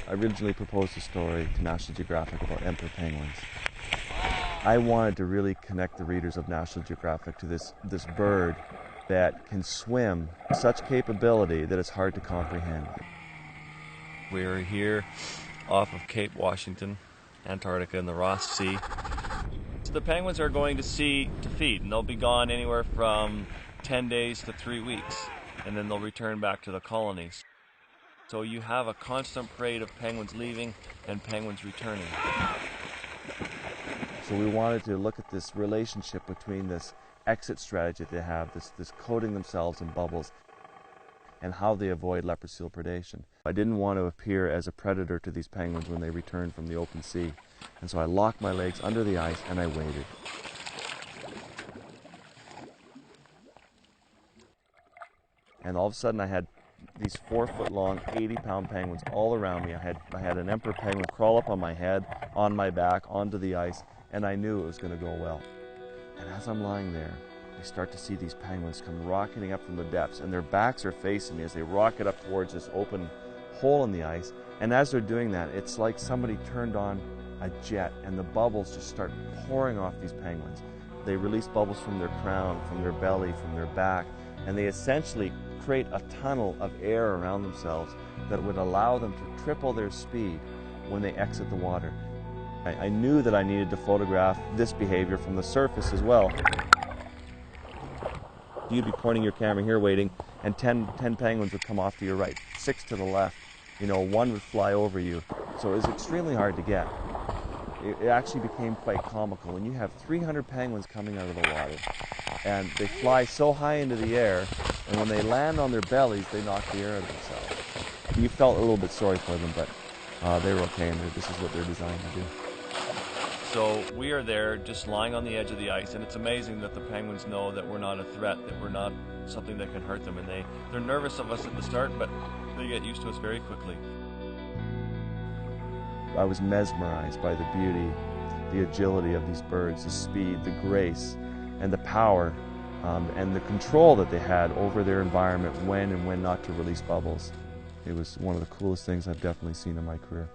I originally proposed a story to National Geographic about emperor penguins. I wanted to really connect the readers of National Geographic to this bird that can swim with such capability that it's hard to comprehend. We're here off of Cape Washington, Antarctica in the Ross Sea. So the penguins are going to sea to feed, and they'll be gone anywhere from 10 days to 3 weeks, and then they'll return back to the colonies. So you have a constant parade of penguins leaving and penguins returning. So we wanted to look at this relationship between this exit strategy that they have, this coating themselves in bubbles, and how they avoid leopard seal predation. I didn't want to appear as a predator to these penguins when they returned from the open sea. And so I locked my legs under the ice and I waited. And all of a sudden I had these 4-foot-long, 80-pound penguins all around me. I had an emperor penguin crawl up on my head, on my back, onto the ice, and I knew it was going to go well. And as I'm lying there, I start to see these penguins come rocketing up from the depths, and their backs are facing me as they rocket up towards this open hole in the ice. And as they're doing that, it's like somebody turned on a jet, and the bubbles just start pouring off these penguins. They release bubbles from their crown, from their belly, from their back, and they essentially create a tunnel of air around themselves that would allow them to triple their speed when they exit the water. I knew that I needed to photograph this behavior from the surface as well. You'd be pointing your camera here waiting, and 10 penguins would come off to your right, 6 to the left. You know, 1 would fly over you. So it was extremely hard to get. It actually became quite comical when you have 300 penguins coming out of the water, and they fly so high into the air, and when they land on their bellies, they knock the air out of themselves. You felt a little bit sorry for them, but they were okay, and this is what they're designed to do. So we are there just lying on the edge of the ice, and it's amazing that the penguins know that we're not a threat, that we're not something that can hurt them, and they're nervous of us at the start, but they get used to us very quickly. I was mesmerized by the beauty, the agility of these birds, the speed, the grace, and the power, and the control that they had over their environment when and when not to release bubbles. It was one of the coolest things I've definitely seen in my career.